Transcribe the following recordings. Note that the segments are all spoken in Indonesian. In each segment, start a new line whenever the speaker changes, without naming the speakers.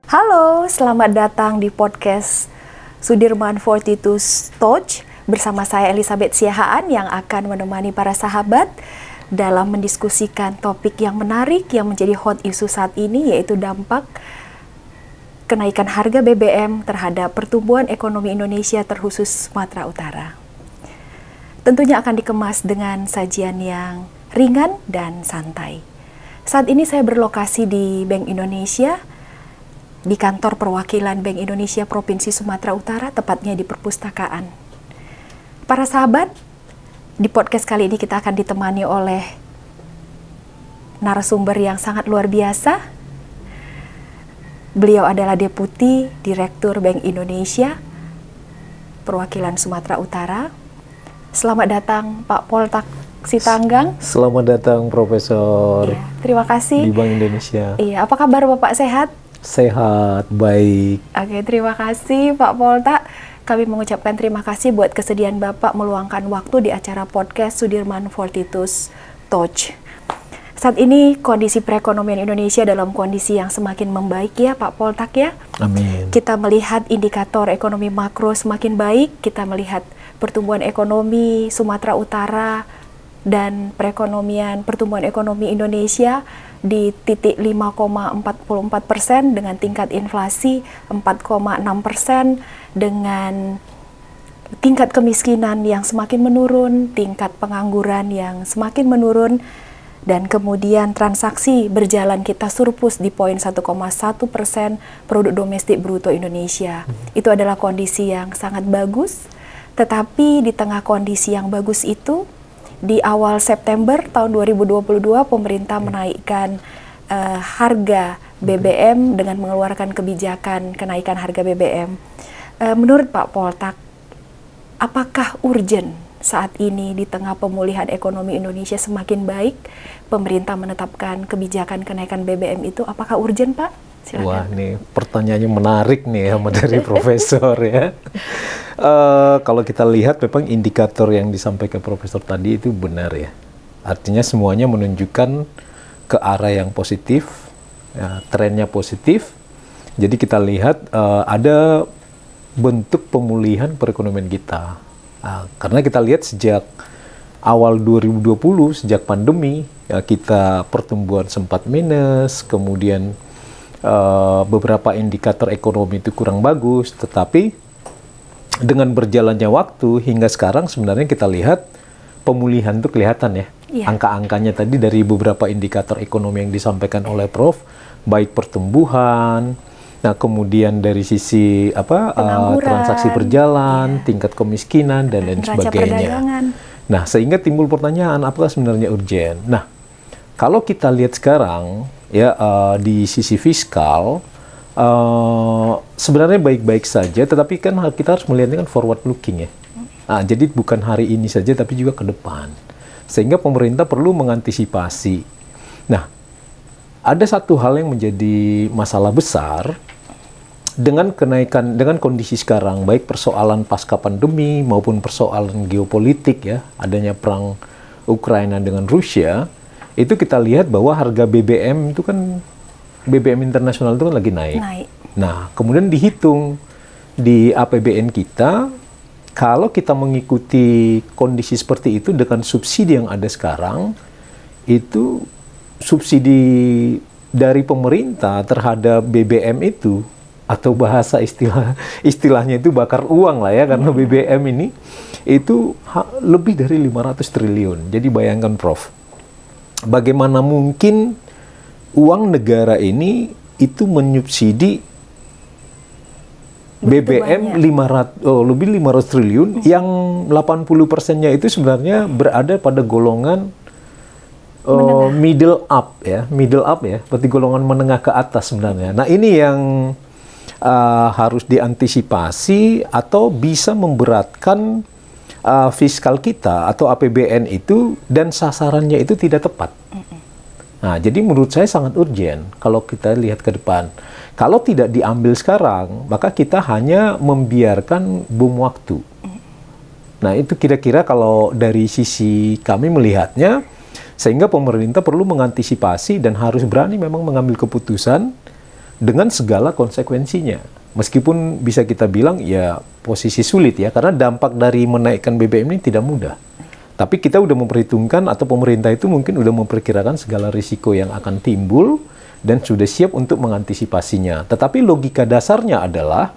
Halo, selamat datang di podcast Sudirman 42 Touch bersama saya Elizabeth Siahaan yang akan menemani para sahabat dalam mendiskusikan topik yang menarik yang menjadi hot issue saat ini, yaitu dampak kenaikan harga BBM terhadap pertumbuhan ekonomi Indonesia terkhusus Sumatera Utara. Tentunya akan dikemas dengan sajian yang ringan dan santai. Saat ini saya berlokasi di Bank Indonesia, di kantor perwakilan Bank Indonesia Provinsi Sumatera Utara, tepatnya di perpustakaan. Para sahabat, di podcast kali ini kita akan ditemani oleh narasumber yang sangat luar biasa. Beliau adalah Deputi Direktur Bank Indonesia Perwakilan Sumatera Utara. Selamat datang Pak Poltak Sitanggang.
Selamat datang Profesor.
Ya, terima kasih.
Di Bank Indonesia.
Iya, apa kabar Bapak, sehat?
Sehat, baik.
Oke, terima kasih Pak Polta. Kami mengucapkan terima kasih buat kesediaan Bapak meluangkan waktu di acara podcast Sudirman 42 Touch. Saat ini kondisi perekonomian Indonesia dalam kondisi yang semakin membaik ya Pak Poltak ya.
Amin.
Kita melihat indikator ekonomi makro semakin baik, kita melihat pertumbuhan ekonomi Sumatera Utara dan pertumbuhan ekonomi Indonesia di titik 5,44% dengan tingkat inflasi 4,6%, dengan tingkat kemiskinan yang semakin menurun, tingkat pengangguran yang semakin menurun, dan kemudian transaksi berjalan kita surplus di poin 1,1% produk domestik bruto Indonesia. Itu adalah kondisi yang sangat bagus, tetapi di tengah kondisi yang bagus itu, di awal September tahun 2022 pemerintah menaikkan harga BBM dengan mengeluarkan kebijakan kenaikan harga BBM. Menurut Pak Poltak, apakah urgent saat ini di tengah pemulihan ekonomi Indonesia semakin baik, pemerintah menetapkan kebijakan kenaikan BBM itu, apakah urgent Pak? Silakan.
Wah, nih pertanyaannya menarik nih ya dari Profesor ya. Kalau kita lihat memang indikator yang disampaikan Profesor tadi itu benar ya. Artinya semuanya menunjukkan ke arah yang positif, ya, trennya positif. Jadi kita lihat ada bentuk pemulihan perekonomian kita. Karena kita lihat sejak awal 2020, sejak pandemi, ya, kita pertumbuhan sempat minus, kemudian beberapa indikator ekonomi itu kurang bagus, tetapi dengan berjalannya waktu hingga sekarang sebenarnya kita lihat pemulihan itu kelihatan ya. Angka-angkanya tadi dari beberapa indikator ekonomi yang disampaikan oleh Prof, baik pertumbuhan, nah kemudian dari sisi transaksi berjalan, tingkat kemiskinan dan lain sebagainya. Nah, sehingga timbul pertanyaan apakah sebenarnya urgent. Nah, kalau kita lihat sekarang ya di sisi fiskal sebenarnya baik-baik saja, tetapi kan kita harus melihatnya kan forward looking ya. Jadi bukan hari ini saja tapi juga ke depan. Sehingga pemerintah perlu mengantisipasi. Nah, ada satu hal yang menjadi masalah besar dengan kondisi sekarang, baik persoalan pasca pandemi maupun persoalan geopolitik ya, adanya perang Ukraina dengan Rusia. Itu kita lihat bahwa harga BBM itu kan, BBM internasional itu kan lagi naik. Nah, kemudian dihitung di APBN kita, kalau kita mengikuti kondisi seperti itu dengan subsidi yang ada sekarang, itu subsidi dari pemerintah terhadap BBM itu, atau bahasa istilahnya itu bakar uang lah ya, karena BBM ini itu lebih dari 500 triliun. Jadi bayangkan Prof, bagaimana mungkin uang negara ini itu menyubsidi BBM lebih 500 triliun, yang 80%-nya itu sebenarnya berada pada golongan middle up ya, berarti golongan menengah ke atas sebenarnya. Nah, ini yang harus diantisipasi atau bisa memberatkan fiskal kita atau APBN itu, dan sasarannya itu tidak tepat. Nah, jadi menurut saya sangat urgent kalau kita lihat ke depan. Kalau tidak diambil sekarang, maka kita hanya membiarkan bom waktu. Nah, itu kira-kira kalau dari sisi kami melihatnya, Sehingga pemerintah perlu mengantisipasi dan harus berani memang mengambil keputusan dengan segala konsekuensinya. Meskipun bisa kita bilang ya posisi sulit ya, karena dampak dari menaikkan BBM ini tidak mudah. Tapi kita udah memperhitungkan atau pemerintah itu mungkin udah memperkirakan segala risiko yang akan timbul dan sudah siap untuk mengantisipasinya. Tetapi logika dasarnya adalah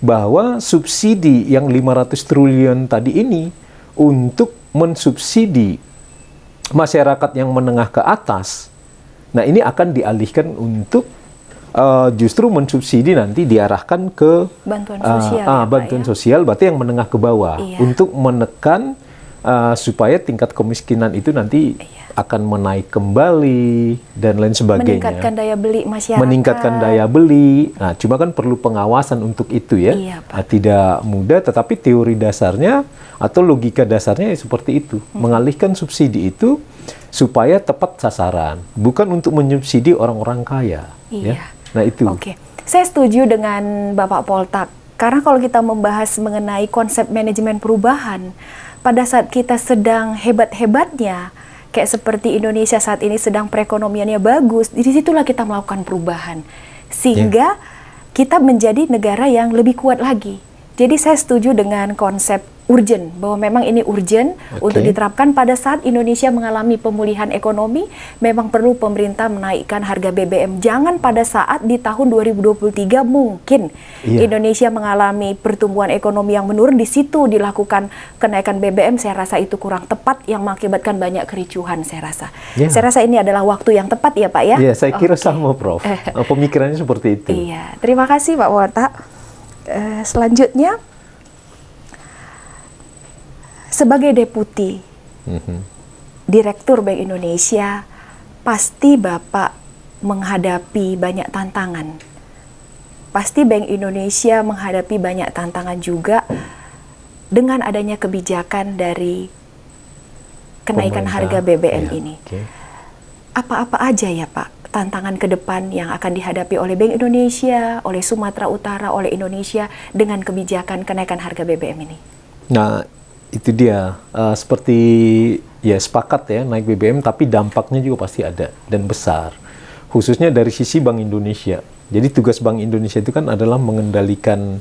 bahwa subsidi yang 500 triliun tadi ini untuk mensubsidi masyarakat yang menengah ke atas, nah ini akan dialihkan untuk justru mensubsidi nanti diarahkan ke
bantuan sosial,
bantuan sosial, berarti yang menengah ke bawah, untuk menekan supaya tingkat kemiskinan itu nanti akan menaik kembali dan lain sebagainya.
Meningkatkan daya beli masyarakat.
Meningkatkan daya beli. Nah, cuma kan perlu pengawasan untuk itu ya.
Iya, Pak.
Tidak mudah, tetapi teori dasarnya atau logika dasarnya ya seperti itu. Mengalihkan subsidi itu supaya tepat sasaran, bukan untuk menyubsidi orang-orang kaya.
Iya.
Ya. Nah itu.
Oke, saya setuju dengan Bapak Poltak. Karena kalau kita membahas mengenai konsep manajemen perubahan, pada saat kita sedang hebat-hebatnya, kayak seperti Indonesia saat ini sedang perekonomiannya bagus, disitulah kita melakukan perubahan. Sehingga kita menjadi negara yang lebih kuat lagi. Jadi saya setuju dengan konsep urgent, bahwa memang ini urgent untuk diterapkan pada saat Indonesia mengalami pemulihan ekonomi. Memang perlu pemerintah menaikkan harga BBM. Jangan pada saat di tahun 2023 mungkin Indonesia mengalami pertumbuhan ekonomi yang menurun, di situ dilakukan kenaikan BBM. Saya rasa itu kurang tepat, yang mengakibatkan banyak kericuhan. Saya rasa ini adalah waktu yang tepat ya Pak ya.
Iya, saya kira sama Prof. Pemikirannya seperti itu.
Iya, terima kasih Pak Poltak. Selanjutnya, sebagai Deputi Direktur Bank Indonesia, pasti Bapak menghadapi banyak tantangan. Pasti Bank Indonesia menghadapi banyak tantangan juga dengan adanya kebijakan dari kenaikan harga BBM ini. Apa-apa aja ya Pak tantangan ke depan yang akan dihadapi oleh Bank Indonesia, oleh Sumatera Utara, oleh Indonesia dengan kebijakan kenaikan harga BBM ini?
Nah, itu dia, seperti ya sepakat ya naik BBM, tapi dampaknya juga pasti ada dan besar, khususnya dari sisi Bank Indonesia. Jadi tugas Bank Indonesia itu kan adalah mengendalikan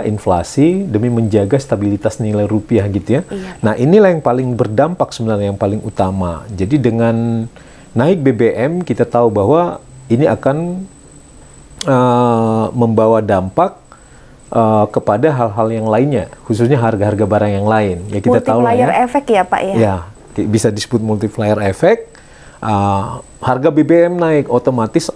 inflasi demi menjaga stabilitas nilai rupiah gitu ya. Nah, inilah yang paling berdampak sebenarnya, yang paling utama. Jadi dengan naik BBM kita tahu bahwa ini akan membawa dampak kepada hal-hal yang lainnya, khususnya harga-harga barang yang lain. Ya kita tahu lah ya.
Multiplier efek ya Pak ya. Ya,
bisa disebut multiplier efek. Harga BBM naik, otomatis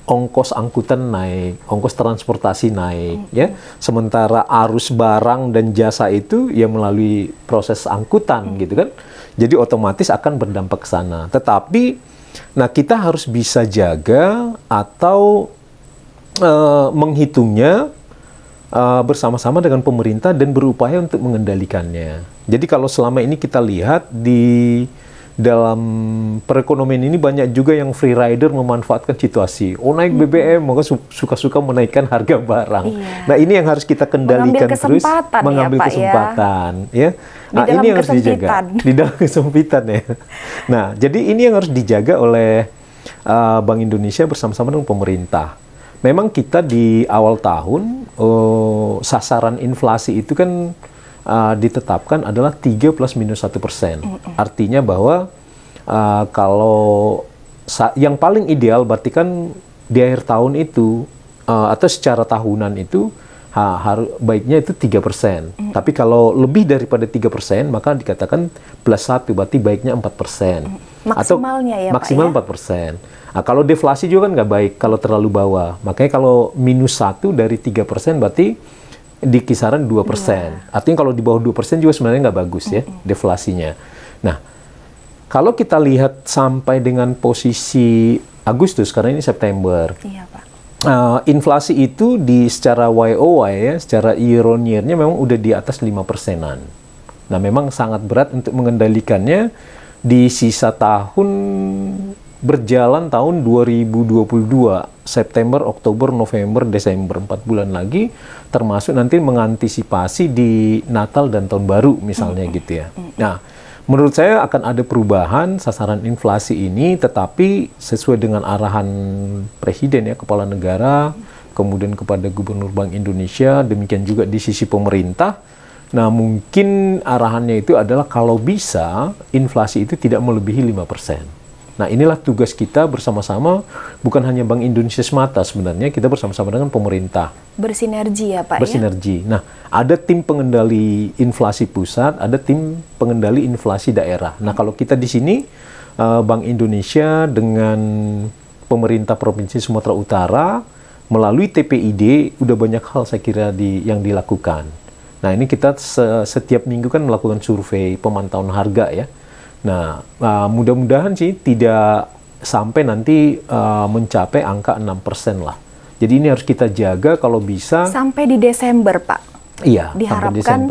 ongkos angkutan naik, ongkos transportasi naik, ya. Sementara arus barang dan jasa itu ya melalui proses angkutan gitu kan. Jadi otomatis akan berdampak ke sana. Tetapi nah kita harus bisa jaga atau menghitungnya bersama-sama dengan pemerintah dan berupaya untuk mengendalikannya. Jadi kalau selama ini kita lihat di dalam perekonomian ini banyak juga yang free rider memanfaatkan situasi. Oh, naik BBM, maka suka-suka menaikkan harga barang. Nah, ini yang harus kita kendalikan terus, mengambil kesempatan ya. Nah, ini yang harus dijaga di dalam kesempitan ya. Nah, jadi ini yang harus dijaga oleh Bank Indonesia bersama-sama dengan pemerintah. Memang kita di awal tahun sasaran inflasi itu kan ditetapkan adalah 3 plus minus 1%. Artinya bahwa kalau yang paling ideal berarti kan di akhir tahun itu atau secara tahunan itu baiknya itu 3%. Tapi kalau lebih daripada 3%, maka dikatakan plus 1, berarti baiknya 4%.
Maksimalnya ya
maksimal
Pak ya?
4%. Nah, kalau deflasi juga kan nggak baik kalau terlalu bawah. Makanya kalau minus 1 dari 3% berarti di kisaran 2%. Artinya kalau di bawah 2% juga sebenarnya nggak bagus ya deflasinya. Nah, kalau kita lihat sampai dengan posisi Agustus, karena ini September.
Iya, Pak.
Inflasi itu secara YOY ya, secara year on year-nya memang udah di atas 5%-an. Nah, memang sangat berat untuk mengendalikannya di sisa tahun berjalan tahun 2022, September, Oktober, November, Desember, 4 bulan lagi, termasuk nanti mengantisipasi di Natal dan Tahun Baru misalnya gitu ya. Nah, menurut saya akan ada perubahan sasaran inflasi ini, tetapi sesuai dengan arahan Presiden ya, Kepala Negara, kemudian kepada Gubernur Bank Indonesia, demikian juga di sisi pemerintah. Nah, mungkin arahannya itu adalah kalau bisa inflasi itu tidak melebihi 5%. Nah, inilah tugas kita bersama-sama, bukan hanya Bank Indonesia semata sebenarnya, kita bersama-sama dengan pemerintah.
Bersinergi ya Pak
Bersinergi. Nah, ada tim pengendali inflasi pusat, ada tim pengendali inflasi daerah. Nah, kalau kita di sini, Bank Indonesia dengan pemerintah Provinsi Sumatera Utara, melalui TPID, udah banyak hal saya kira yang dilakukan. Nah, ini kita setiap minggu kan melakukan survei pemantauan harga ya. Nah, mudah-mudahan sih tidak sampai nanti mencapai angka 6% lah. Jadi ini harus kita jaga kalau bisa.
Sampai di Desember, Pak.
Iya,
diharapkan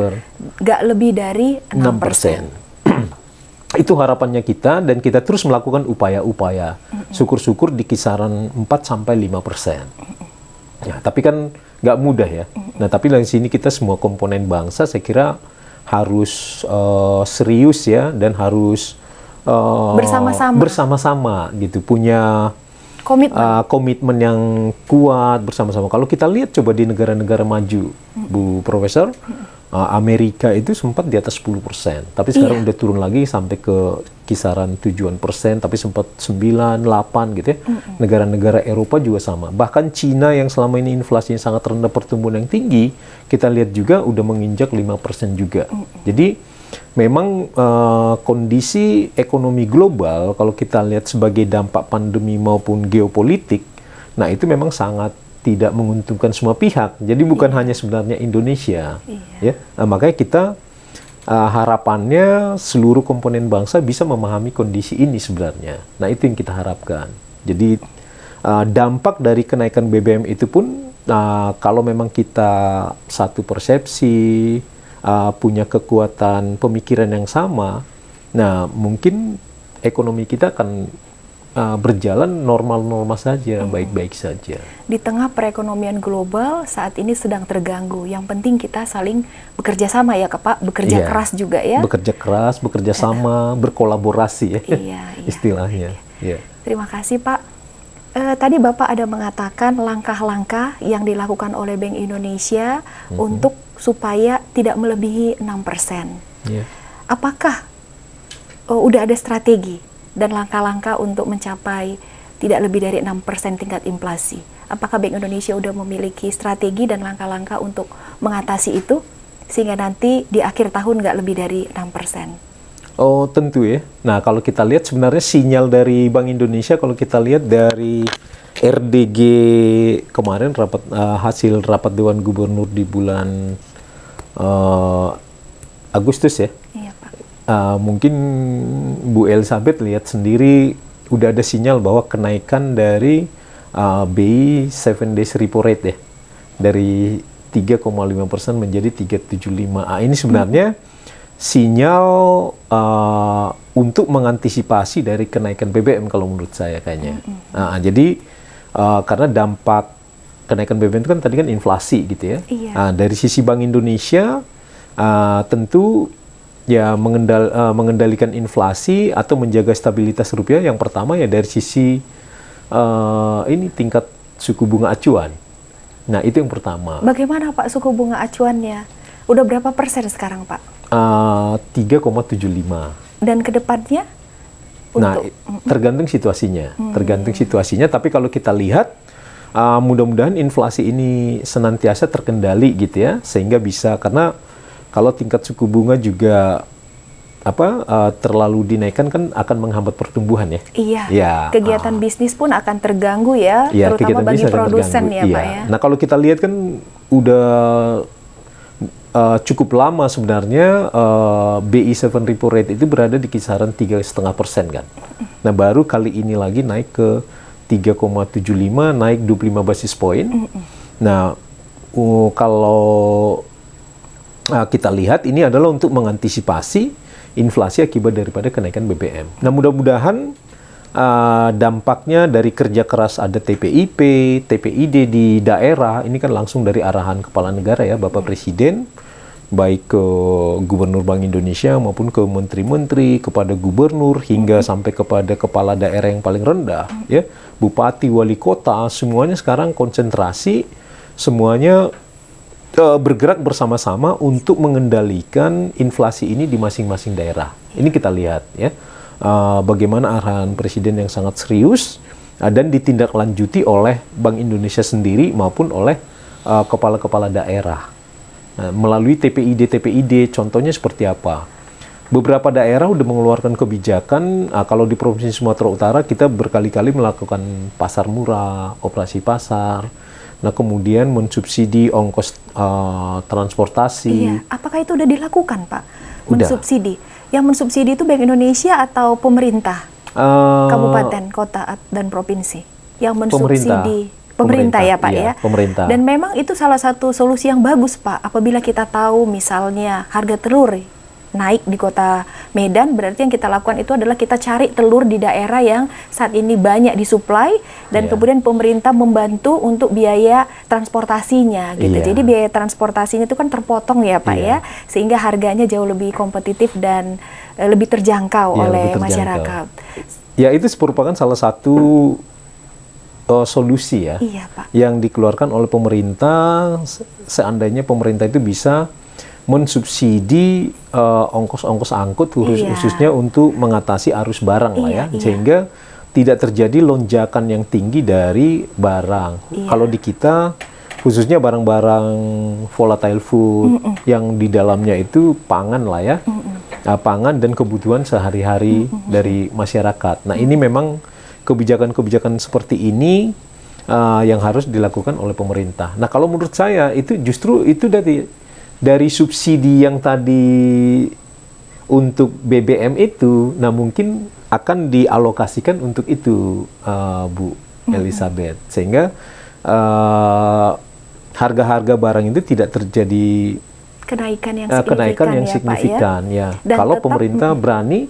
nggak lebih dari 6%.
Itu harapannya kita, dan kita terus melakukan upaya-upaya. Syukur-syukur di kisaran 4-5%. Ya, tapi kan nggak mudah ya. Nah, tapi dari sini kita semua komponen bangsa saya kira harus serius ya, dan harus bersama-sama gitu, punya komitmen yang kuat bersama-sama. Kalau kita lihat coba di negara-negara maju, Bu Profesor, Amerika itu sempat di atas 10%, tapi sekarang udah turun lagi sampai ke kisaran 7%, tapi sempat 9, 8 gitu ya. Negara-negara Eropa juga sama. Bahkan Cina yang selama ini inflasinya sangat rendah, pertumbuhan yang tinggi, kita lihat juga udah menginjak 5% juga. Jadi memang kondisi ekonomi global kalau kita lihat sebagai dampak pandemi maupun geopolitik, nah itu memang sangat tidak menguntungkan semua pihak. Jadi bukan hanya sebenarnya Indonesia, ya. Nah, makanya kita harapannya seluruh komponen bangsa bisa memahami kondisi ini sebenarnya. Nah, itu yang kita harapkan. Jadi dampak dari kenaikan BBM itu pun kalau memang kita satu persepsi, punya kekuatan pemikiran yang sama, nah mungkin ekonomi kita akan berjalan normal-normal saja, baik-baik saja.
Di tengah perekonomian global saat ini sedang terganggu, yang penting kita saling bekerja sama ya Pak, bekerja keras juga ya.
Bekerja keras, bekerja sama, berkolaborasi ya, istilahnya. Iya.
Terima kasih Pak. Tadi Bapak ada mengatakan langkah-langkah yang dilakukan oleh Bank Indonesia untuk supaya tidak melebihi 6%. Apakah udah ada strategi dan langkah-langkah untuk mencapai tidak lebih dari 6% tingkat inflasi? Apakah Bank Indonesia udah memiliki strategi dan langkah-langkah untuk mengatasi itu sehingga nanti di akhir tahun nggak lebih dari 6%?
Oh, tentu ya. Nah, kalau kita lihat sebenarnya sinyal dari Bank Indonesia, kalau kita lihat dari RDG kemarin, hasil rapat Dewan Gubernur di bulan Agustus ya.
Iya, Pak.
Mungkin Bu Elizabeth lihat sendiri udah ada sinyal bahwa kenaikan dari BI 7 days repo rate ya, dari 3,5% menjadi 3,75. Ini sebenarnya sinyal untuk mengantisipasi dari kenaikan BBM kalau menurut saya kayaknya. Jadi karena dampak kenaikan BBM itu kan tadi kan inflasi gitu ya. Dari sisi Bank Indonesia tentu ya mengendalikan inflasi atau menjaga stabilitas rupiah. Yang pertama ya dari sisi ini tingkat suku bunga acuan. Nah, itu yang pertama.
Bagaimana Pak suku bunga acuannya? Udah berapa persen sekarang Pak?
3,75.
Dan kedepannya?
Nah, tergantung situasinya. Tergantung situasinya, tapi kalau kita lihat mudah-mudahan inflasi ini senantiasa terkendali gitu ya, sehingga bisa, karena kalau tingkat suku bunga juga terlalu dinaikkan kan akan menghambat pertumbuhan ya.
Iya. Kegiatan bisnis pun akan terganggu ya, terutama bagi produsen ya Pak ya. Nah,
kalau kita lihat kan udah cukup lama sebenarnya BI 7 repo rate itu berada di kisaran 3,5% kan. Nah, baru kali ini lagi naik ke 3,75, naik 25 basis point. Nah, kalau kita lihat ini adalah untuk mengantisipasi inflasi akibat daripada kenaikan BBM. Nah, mudah-mudahan dampaknya dari kerja keras, ada TPIP, TPID di daerah, ini kan langsung dari arahan Kepala Negara ya, Bapak Presiden. baik ke Gubernur Bank Indonesia maupun ke menteri-menteri, kepada gubernur, hingga sampai kepada kepala daerah yang paling rendah, ya, bupati, wali kota, semuanya sekarang konsentrasi, semuanya bergerak bersama-sama untuk mengendalikan inflasi ini di masing-masing daerah. Ini kita lihat, ya, bagaimana arahan Presiden yang sangat serius dan ditindaklanjuti oleh Bank Indonesia sendiri maupun oleh kepala-kepala daerah. Nah, melalui TPID, contohnya seperti apa? Beberapa daerah sudah mengeluarkan kebijakan, kalau di Provinsi Sumatera Utara kita berkali-kali melakukan pasar murah, operasi pasar, nah kemudian mensubsidi ongkos transportasi.
Iya, apakah itu udah dilakukan, Pak?
Udah.
Mensubsidi. Yang mensubsidi itu Bank Indonesia atau pemerintah? Kabupaten, kota, dan provinsi? Yang mensubsidi pemerintah ya Pak,
iya,
ya.
Pemerintah.
Dan memang itu salah satu solusi yang bagus Pak. Apabila kita tahu misalnya harga telur naik di kota Medan, berarti yang kita lakukan itu adalah kita cari telur di daerah yang saat ini banyak disuplai, dan kemudian pemerintah membantu untuk biaya transportasinya gitu. Jadi biaya transportasinya itu kan terpotong ya Pak, ya, sehingga harganya jauh lebih kompetitif dan lebih terjangkau oleh masyarakat.
Ya, itu merupakan salah satu solusi ya,
Pak,
yang dikeluarkan oleh pemerintah. Seandainya pemerintah itu bisa mensubsidi ongkos-ongkos angkut khususnya untuk mengatasi arus barang lah ya, sehingga tidak terjadi lonjakan yang tinggi dari barang. Kalau di kita khususnya barang-barang volatile food yang di dalamnya itu pangan lah ya, pangan dan kebutuhan sehari-hari dari masyarakat. Nah, ini memang kebijakan-kebijakan seperti ini yang harus dilakukan oleh pemerintah. Nah, kalau menurut saya itu justru itu dari subsidi yang tadi untuk BBM itu, nah mungkin akan dialokasikan untuk itu, Bu Elizabeth, sehingga harga-harga barang itu tidak terjadi kenaikan yang signifikan ya. Kalau pemerintah berani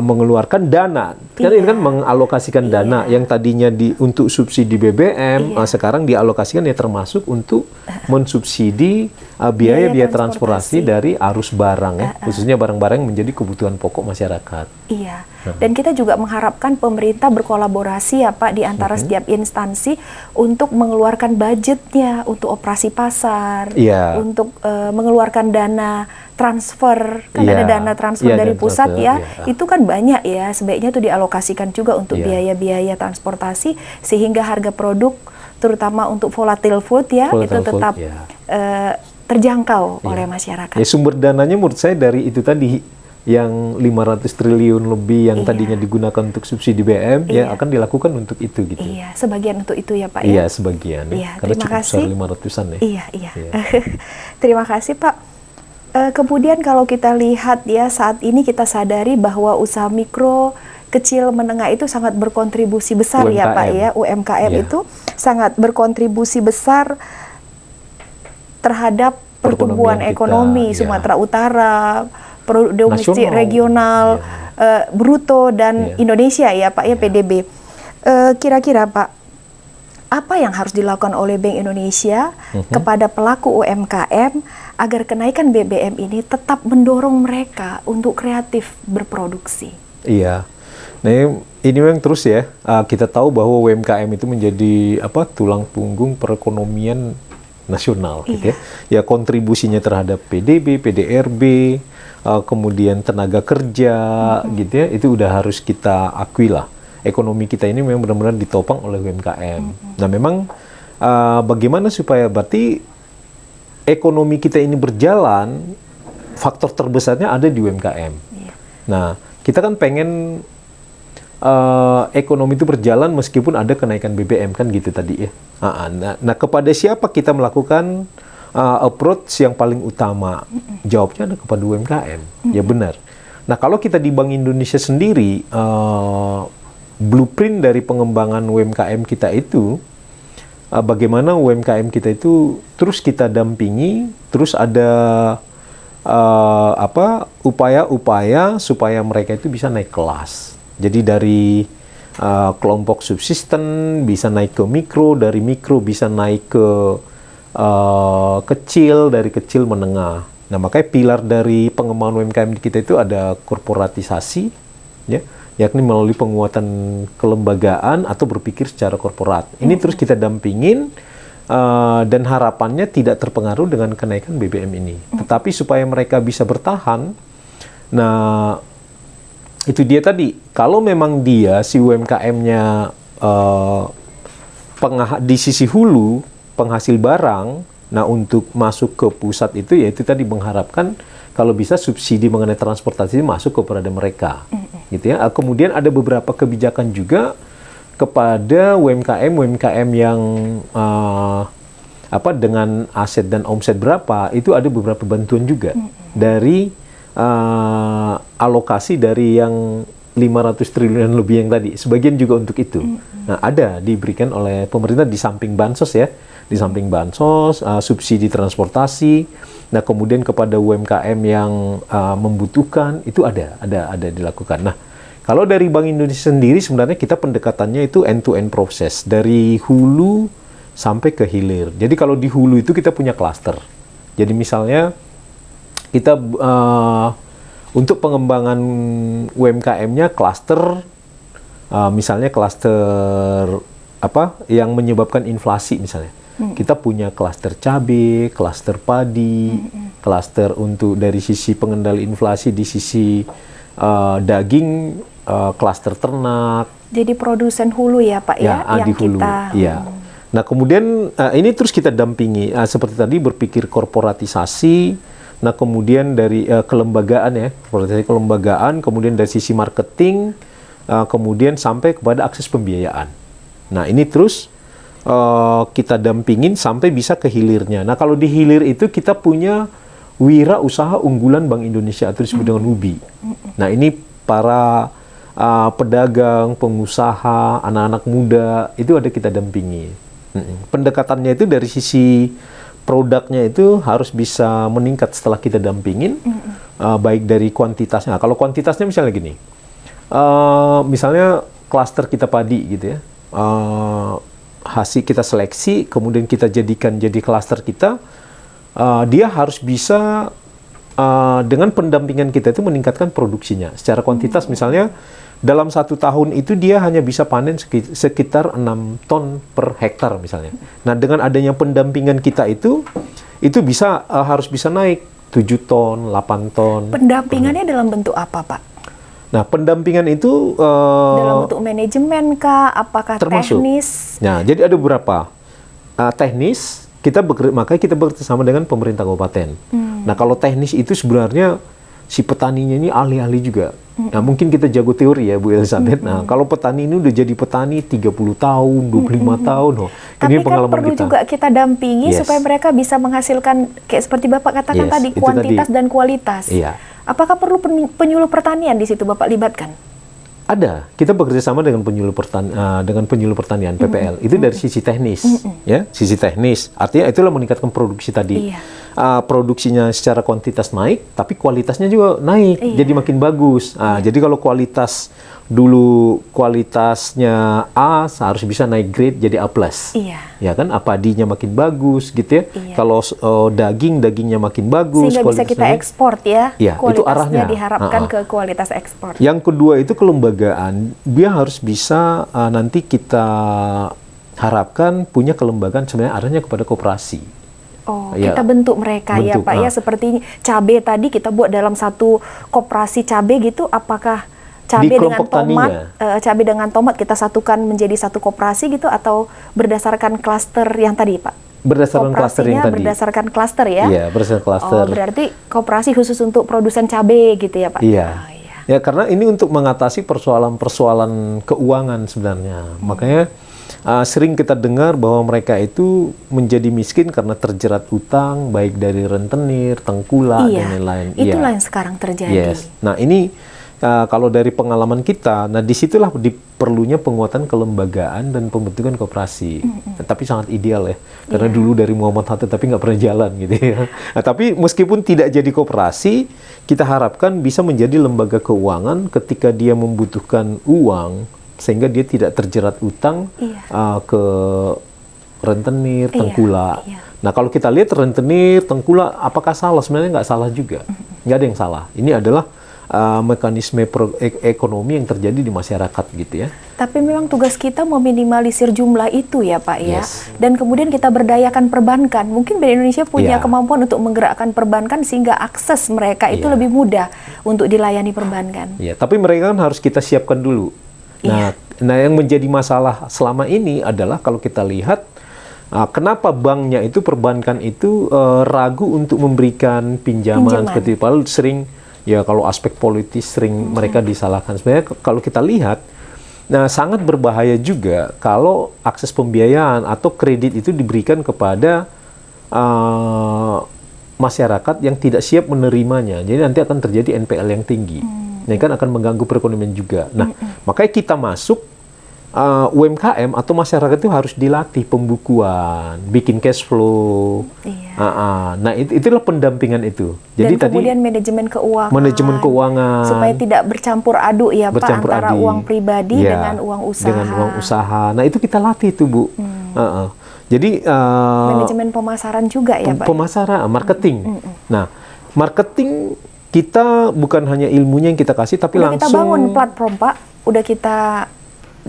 mengeluarkan dana, kan ini kan mengalokasikan dana yang tadinya untuk subsidi BBM, sekarang dialokasikan ya termasuk untuk mensubsidi biaya transportasi dari arus barang ya, khususnya barang-barang yang menjadi kebutuhan pokok masyarakat.
Iya. Dan kita juga mengharapkan pemerintah berkolaborasi ya Pak di antara setiap instansi untuk mengeluarkan budgetnya untuk operasi pasar, untuk mengeluarkan dana transfer, kan ada dana transfer dari pusat itu kan banyak ya, sebaiknya itu dialokasikan juga untuk biaya-biaya transportasi sehingga harga produk terutama untuk volatile food itu tetap terjangkau oleh masyarakat.
Ya, sumber dananya menurut saya dari itu tadi, yang 500 triliun lebih yang tadinya digunakan untuk subsidi BBM ya akan dilakukan untuk itu gitu.
Iya, sebagian untuk itu ya Pak ya.
Iya, sebagian ya. Karena
terima
cukup
kasih.
besar 500-an ya.
Iya. Terima kasih Pak. Kemudian kalau kita lihat ya, saat ini kita sadari bahwa usaha mikro, kecil, menengah itu sangat berkontribusi besar
UMKM.
Ya Pak ya. UMKM itu sangat berkontribusi besar terhadap pertumbuhan ekonomi Sumatera Utara, produk domestik regional, bruto, dan Indonesia ya Pak ya, PDB. Kira-kira Pak, apa yang harus dilakukan oleh Bank Indonesia kepada pelaku UMKM agar kenaikan BBM ini tetap mendorong mereka untuk kreatif berproduksi? Iya,
nah ini memang terus ya, kita tahu bahwa UMKM itu menjadi tulang punggung perekonomian nasional gitu ya. Ya, kontribusinya terhadap PDB, PDRB, kemudian tenaga kerja gitu ya, itu udah harus kita akui lah. Ekonomi kita ini memang benar-benar ditopang oleh UMKM. Nah, memang bagaimana supaya berarti ekonomi kita ini berjalan, faktor terbesarnya ada di UMKM. Nah, kita kan pengen ekonomi itu berjalan meskipun ada kenaikan BBM kan gitu tadi ya. Nah, kepada siapa kita melakukan approach yang paling utama? Jawabnya ada kepada UMKM. Ya benar. Nah, kalau kita di Bank Indonesia sendiri, blueprint dari pengembangan UMKM kita itu, bagaimana UMKM kita itu terus kita dampingi, terus ada upaya-upaya supaya mereka itu bisa naik kelas. Jadi dari kelompok subsisten bisa naik ke mikro, dari mikro bisa naik ke kecil, dari kecil menengah. Nah, makanya pilar dari pengembangan UMKM kita itu ada korporatisasi, ya, yakni melalui penguatan kelembagaan atau berpikir secara korporat. Ini terus kita dampingin dan harapannya tidak terpengaruh dengan kenaikan BBM ini. Tetapi supaya mereka bisa bertahan, nah itu dia tadi, kalau memang dia si UMKM-nya di sisi hulu penghasil barang, nah untuk masuk ke pusat itu yaitu tadi mengharapkan kalau bisa subsidi mengenai transportasi masuk kepada mereka, gitu ya. Kemudian ada beberapa kebijakan juga kepada UMKM yang dengan aset dan omset berapa, itu ada beberapa bantuan juga dari alokasi dari yang 500 triliun lebih yang tadi, sebagian juga untuk itu. Nah, ada diberikan oleh pemerintah di samping bansos ya, di samping bansos, subsidi transportasi. Nah, kemudian kepada UMKM yang membutuhkan itu ada dilakukan. Nah, kalau dari Bank Indonesia sendiri sebenarnya kita pendekatannya itu end-to-end proses dari hulu sampai ke hilir. Jadi kalau di hulu itu kita punya klaster. Jadi misalnya kita untuk pengembangan UMKM-nya klaster, misalnya klaster yang menyebabkan inflasi misalnya. Kita punya klaster cabai, klaster padi, klaster untuk dari sisi pengendali inflasi di sisi daging, klaster ternak.
Jadi produsen hulu ya Pak ya, yang
di hulu,
kita.
Ya. Nah kemudian ini terus kita dampingi seperti tadi berpikir korporatisasi. Nah kemudian dari kelembagaan ya, korporatisasi kelembagaan, kemudian dari sisi marketing, kemudian sampai kepada akses pembiayaan. Nah ini terus kita dampingin sampai bisa ke hilirnya. Nah kalau di hilir itu kita punya wira usaha unggulan Bank Indonesia atau disebut dengan WUBI. Nah ini para pedagang, pengusaha, anak-anak muda itu ada kita dampingi. Pendekatannya itu dari sisi produknya itu harus bisa meningkat setelah kita dampingin, baik dari kuantitasnya. Kalau kuantitasnya misalnya gini, misalnya klaster kita padi gitu ya, hasil kita seleksi, kemudian kita jadikan jadi klaster kita, dia harus bisa dengan pendampingan kita itu meningkatkan produksinya. Secara kuantitas misalnya dalam 1 tahun itu dia hanya bisa panen sekitar 6 ton per hektar misalnya. Nah dengan adanya pendampingan kita itu bisa harus bisa naik 7 ton, 8 ton.
Pendampingannya dalam bentuk apa Pak?
Nah pendampingan itu
dalam bentuk manajemen kah? Apakah
termasuk
teknis?
Nah jadi ada beberapa teknis. Makanya kita bekerjasama dengan pemerintah kabupaten. Nah kalau teknis itu sebenarnya si petaninya ini ahli-ahli juga. Nah mungkin kita jago teori ya Bu Elizabeth. Nah kalau petani ini udah jadi petani 30 tahun, 25 tahun.
Tapi
ini
kan perlu
kita.
juga kita dampingi supaya mereka bisa menghasilkan kayak seperti Bapak katakan tadi, kuantitas dan kualitas.
Iya.
Apakah perlu penyuluh pertanian di situ Bapak libatkan?
Ada, kita bekerja sama dengan penyuluh pertanian PPL. Itu dari sisi teknis, ya, sisi teknis. Artinya itulah meningkatkan produksi tadi. Produksinya secara kuantitas naik, tapi kualitasnya juga naik, jadi makin bagus. Jadi kalau kualitasnya A harus bisa naik grade jadi A+. Ya kan, padinya makin bagus gitu ya. Kalau dagingnya makin bagus,
sehingga bisa kita ekspor ya.
Itu arahnya
diharapkan ke kualitas ekspor.
Yang kedua itu kelembagaan, dia harus bisa nanti kita harapkan punya kelembagaan sebenarnya arahnya kepada koperasi.
Kita bentuk mereka ya Pak ya, seperti cabai tadi kita buat dalam satu koperasi cabai gitu, apakah cabai dengan tomat kita satukan menjadi satu koperasi gitu, atau berdasarkan klaster yang tadi Pak?
Berdasarkan klaster yang tadi.
Berdasarkan klaster ya?
Iya, berdasarkan klaster.
Berarti koperasi khusus untuk produsen cabai gitu ya Pak?
Iya. Ya karena ini untuk mengatasi persoalan keuangan sebenarnya. Makanya sering kita dengar bahwa mereka itu menjadi miskin karena terjerat utang, baik dari rentenir, tengkulak, dan lain-lain.
Itulah yang sekarang terjadi.
Nah ini kalau dari pengalaman kita, nah disitulah diperlunya penguatan kelembagaan dan pembentukan koperasi. Tapi sangat ideal ya, karena dulu dari Muhammad Hatta tapi nggak pernah jalan gitu ya. Nah, tapi meskipun tidak jadi koperasi, kita harapkan bisa menjadi lembaga keuangan ketika dia membutuhkan uang, sehingga dia tidak terjerat utang ke rentenir,
Iya,
tengkulak.
iya.
Nah kalau kita lihat rentenir, tengkulak, apakah salah? Sebenarnya nggak salah juga. Nggak ada yang salah. Ini adalah mekanisme ekonomi yang terjadi di masyarakat gitu ya.
Tapi memang tugas kita meminimalisir jumlah itu ya Pak ya.
Yes.
Dan kemudian kita berdayakan perbankan. Mungkin Bank Indonesia punya
Iya.
kemampuan untuk menggerakkan perbankan sehingga akses mereka itu
Iya.
lebih mudah untuk dilayani perbankan.
Ya, tapi mereka kan harus kita siapkan dulu. Nah, nah yang menjadi masalah selama ini adalah kalau kita lihat kenapa banknya itu perbankan itu ragu untuk memberikan pinjaman seperti itu. Padahal sering ya kalau aspek politis sering mereka disalahkan. Sebenarnya kalau kita lihat, nah sangat berbahaya juga kalau akses pembiayaan atau kredit itu diberikan kepada masyarakat yang tidak siap menerimanya. Jadi nanti akan terjadi NPL yang tinggi. Ini kan akan mengganggu perekonomian juga. Nah, makanya kita masuk UMKM atau masyarakat itu harus dilatih pembukuan, bikin cash flow.
Iya.
Nah, itulah pendampingan itu. Jadi
Dan kemudian manajemen keuangan.
manajemen keuangan
Supaya tidak bercampur aduk ya Pak
bercampur
antara
aduk.
uang pribadi
Ya,
dengan uang usaha.
Dengan uang usaha. Nah, itu kita latih tuh, Bu. Jadi
Manajemen pemasaran juga ya Pak.
pemasaran, marketing. Nah, marketing kita bukan hanya ilmunya yang kita kasih, tapi
Udah
langsung
kita bangun platform Pak, udah kita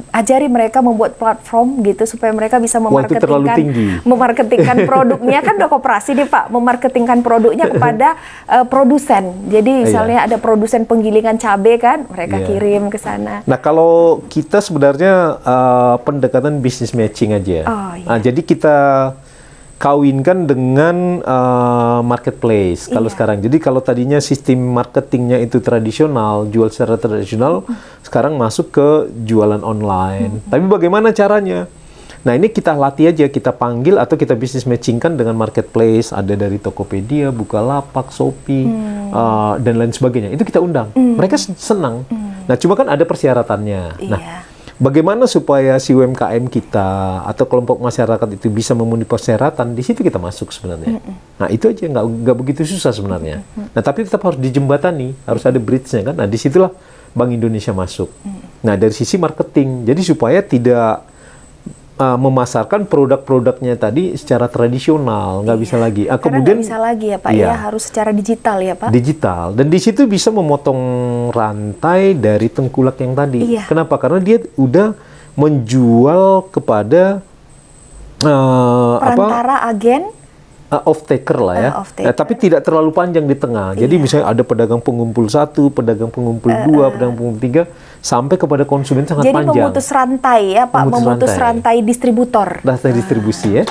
ajari mereka membuat platform gitu supaya mereka bisa
Wah, itu terlalu tinggi.
memarketingkan produknya kan udah koperasi nih Pak, memarketingkan produknya kepada produsen. Jadi misalnya ada produsen penggilingan cabai kan, mereka
Iya.
kirim ke sana.
Nah, kalau kita sebenarnya pendekatan business matching aja.
Oh, iya.
Nah, jadi kita kawinkan dengan marketplace kalau
Iya.
sekarang. Jadi kalau tadinya sistem marketingnya itu tradisional, jual secara tradisional, sekarang masuk ke jualan online. Tapi bagaimana caranya? Nah, ini kita latih aja, kita panggil atau kita business matchingkan dengan marketplace, ada dari Tokopedia, Bukalapak, Shopee, dan lain sebagainya. Itu kita undang. Mereka senang. Nah, cuma kan ada persyaratannya. Nah,
Iya.
bagaimana supaya si UMKM kita atau kelompok masyarakat itu bisa memenuhi persyaratan, di situ kita masuk sebenarnya. Nah, itu aja nggak begitu susah sebenarnya. Nah, tapi tetap harus dijembatani, harus ada bridge-nya kan. Nah, disitulah Bank Indonesia masuk. Nah, dari sisi marketing, jadi supaya tidak memasarkan produk-produknya tadi secara tradisional, nggak bisa lagi.
Karena
Kemudian
nggak bisa lagi ya Pak
iya.
ya, harus secara digital ya Pak.
digital, dan di situ bisa memotong rantai dari tengkulak yang tadi.
Iya.
Kenapa? Karena dia udah menjual kepada
Perantara agen.
off-taker lah ya.
Off-taker.
Tapi tidak terlalu panjang di tengah. Jadi misalnya ada pedagang pengumpul 1, pedagang pengumpul 2, pedagang pengumpul 3, sampai kepada konsumen sangat
Jadi
panjang.
memutus rantai ya Pak, memutus rantai distributor.
Rantai distribusi ya.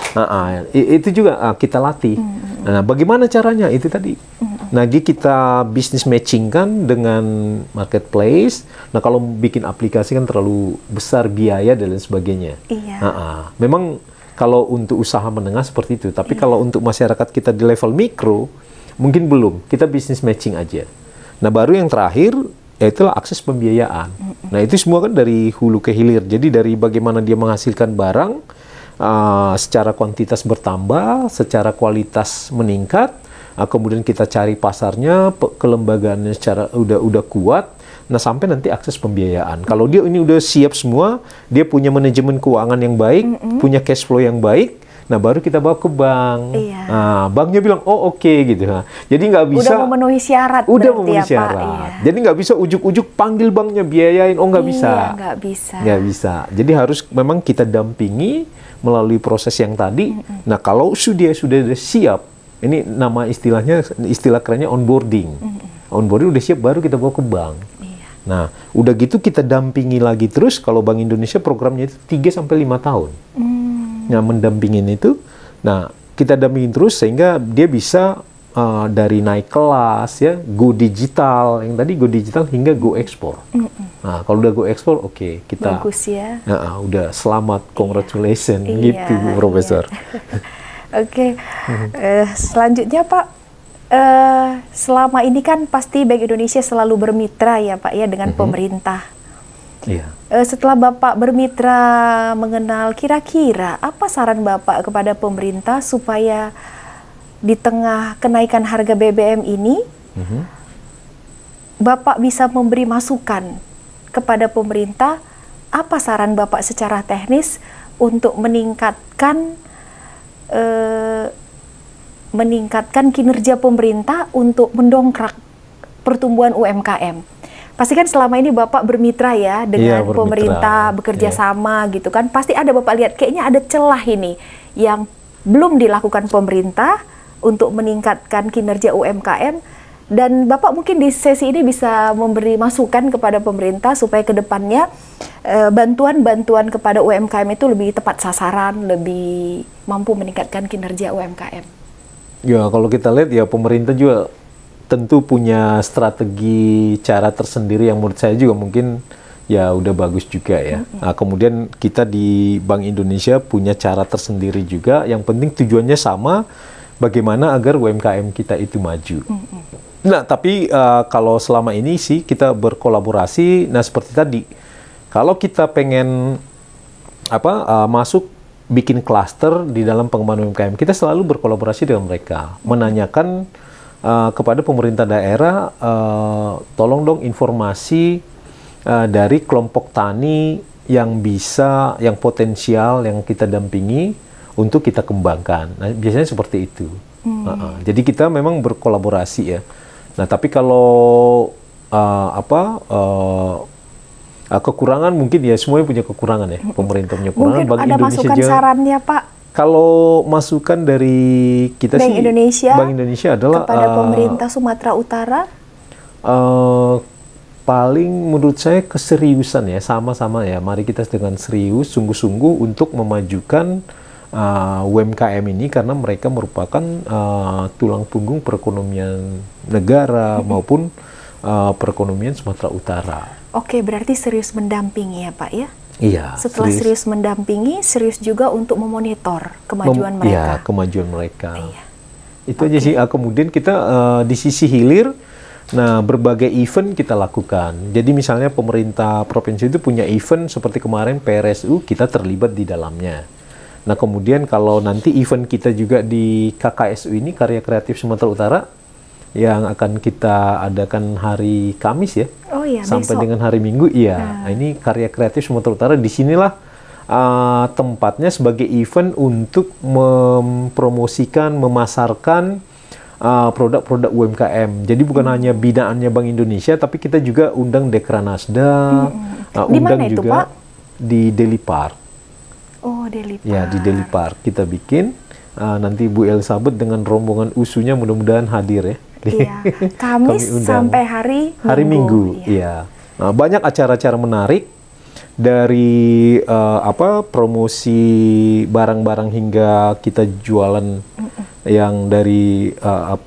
Itu juga kita latih. Nah, bagaimana caranya? Itu tadi. Nah, jadi kita bisnis matching kan dengan marketplace. Nah, kalau bikin aplikasi kan terlalu besar biaya dan lain sebagainya.
Iya.
Memang kalau untuk usaha menengah seperti itu. Tapi kalau untuk masyarakat kita di level mikro, mungkin belum. Kita bisnis matching aja. Nah, baru yang terakhir, yaitulah akses pembiayaan. Nah, itu semua kan dari hulu ke hilir. Jadi dari bagaimana dia menghasilkan barang, secara kuantitas bertambah, secara kualitas meningkat, kemudian kita cari pasarnya, kelembagaannya secara udah kuat. Nah, sampai nanti akses pembiayaan. Kalau dia ini udah siap semua, dia punya manajemen keuangan yang baik, punya cash flow yang baik, nah baru kita bawa ke bank.
Iya.
Nah, banknya bilang, oh oke gitu. Nah, jadi nggak bisa.
Udah memenuhi syarat.
Udah
berarti
memenuhi
ya, Pak.
syarat.
Iya.
Jadi nggak bisa ujuk-ujuk panggil banknya biayain. Oh, nggak bisa.
Iya, nggak bisa.
Nggak bisa. Jadi harus memang kita dampingi melalui proses yang tadi. Nah, kalau sudah siap, ini nama istilahnya, istilah kerennya onboarding. Onboarding udah siap, baru kita bawa ke bank. Nah, udah gitu kita dampingi lagi terus. Kalau Bank Indonesia programnya itu 3-5 tahun. Nah, mendampingin itu. Nah, kita dampingin terus sehingga dia bisa dari naik kelas ya, go digital. Yang tadi go digital hingga go ekspor. Nah, kalau udah go ekspor, oke, kita
Bagus ya.
udah selamat, congratulations
Iya,
gitu, Profesor.
Oke. Selanjutnya Pak, selama ini kan pasti Bank Indonesia selalu bermitra ya Pak ya dengan pemerintah.
Iya.
Setelah Bapak bermitra mengenal, kira-kira apa saran Bapak kepada pemerintah supaya di tengah kenaikan harga BBM ini, Bapak bisa memberi masukan kepada pemerintah, apa saran Bapak secara teknis untuk meningkatkan meningkatkan kinerja pemerintah untuk mendongkrak pertumbuhan UMKM. Pasti kan selama ini Bapak bermitra ya dengan
bermitra.
pemerintah, bekerja sama gitu kan. Pasti ada Bapak lihat kayaknya ada celah ini yang belum dilakukan pemerintah untuk meningkatkan kinerja UMKM. Dan Bapak mungkin di sesi ini bisa memberi masukan kepada pemerintah supaya ke depannya bantuan-bantuan kepada UMKM itu lebih tepat sasaran, lebih mampu meningkatkan kinerja UMKM.
Ya, kalau kita lihat ya pemerintah juga tentu punya strategi cara tersendiri yang menurut saya juga mungkin ya udah bagus juga ya. Nah, kemudian kita di Bank Indonesia punya cara tersendiri juga. Yang penting tujuannya sama, bagaimana agar UMKM kita itu maju. Nah, tapi kalau selama ini sih kita berkolaborasi. Nah, seperti tadi, kalau kita pengen masuk bikin klaster di dalam pengembangan UMKM, kita selalu berkolaborasi dengan mereka, menanyakan kepada pemerintah daerah, tolong dong informasi dari kelompok tani yang bisa, yang potensial, yang kita dampingi untuk kita kembangkan. Nah, biasanya seperti itu. Jadi kita memang berkolaborasi ya. Nah, tapi kalau kekurangan mungkin ya semuanya punya kekurangan ya. Pemerintah punya kekurangan.
Mungkin
Bank
ada
Indonesia
masukan sarannya Pak?
Kalau masukan dari kita
Bank
sih,
Indonesia,
Bank Indonesia adalah
kepada pemerintah Sumatera Utara,
paling menurut saya keseriusan ya, sama-sama ya. Mari kita dengan serius, sungguh-sungguh untuk memajukan UMKM ini karena mereka merupakan tulang punggung perekonomian negara maupun perekonomian Sumatera Utara.
Oke, berarti serius mendampingi ya Pak ya?
Iya.
Setelah serius mendampingi, serius juga untuk memonitor kemajuan mereka.
Iya, kemajuan mereka.
Iya.
Itu aja sih. Kemudian kita di sisi hilir, nah berbagai event kita lakukan. Jadi misalnya pemerintah provinsi itu punya event seperti kemarin PRSU, kita terlibat di dalamnya. Nah kemudian kalau nanti event kita juga di KKSU ini, Karya Kreatif Sumatera Utara, yang akan kita adakan hari Kamis ya, sampai
besok.
dengan hari Minggu, iya. Nah, ini Karya Kreatif Sumatera Utara, disinilah tempatnya sebagai event untuk mempromosikan, memasarkan produk-produk UMKM. Jadi bukan hanya binaannya Bank Indonesia, tapi kita juga undang Dekranasda, undang juga Pak? Di Deli Park.
Oh, Deli Park.
Ya, di Deli Park kita bikin. Nanti Bu Elizabeth dengan rombongan usunya mudah-mudahan hadir ya.
Iya, Kamis sampai hari
Minggu. Iya. Nah, banyak acara-acara menarik dari promosi barang-barang hingga kita jualan yang dari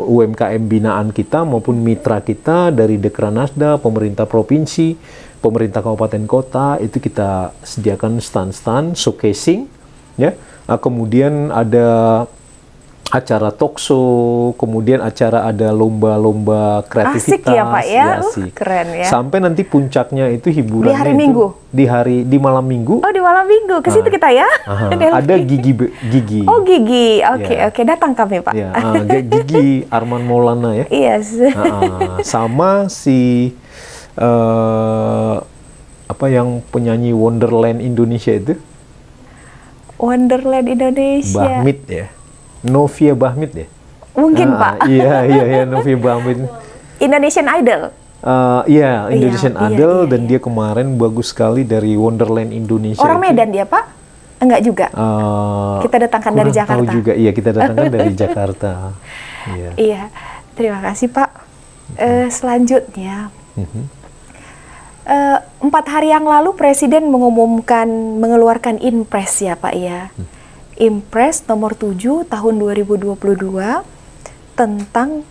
UMKM binaan kita maupun mitra kita dari Dekranasda, pemerintah provinsi, pemerintah kabupaten kota, itu kita sediakan stand-stand showcasing ya. Kemudian ada acara talkshow, kemudian ada lomba-lomba kreativitas.
Asik ya Pak ya,
asik.
Keren ya.
Sampai nanti puncaknya itu hiburannya
di hari Minggu?
Di malam Minggu.
Oh, di malam Minggu, ke situ kita ya?
Ada Gigi.
Oh, Gigi, oke, datang kami Pak.
Ya, Gigi, Arman Maulana ya.
Yes.
Sama si yang penyanyi Wonderland Indonesia itu?
Wonderland Indonesia.
Bahmit ya. Novia Bahmit ya?
Mungkin Pak.
Iya, Novia Bahmit.
Indonesian Idol?
Iya, Indonesian Idol, dan dia kemarin bagus sekali dari Wonderland Indonesia.
Orang Medan dia Pak? Enggak juga? Kita datangkan dari Jakarta?
Tahu juga, iya kita datangkan dari Jakarta.
Iya, terima kasih Pak. Selanjutnya, 4 hari yang lalu Presiden mengeluarkan Impres ya Pak ya. Impres nomor 7 tahun 2022 tentang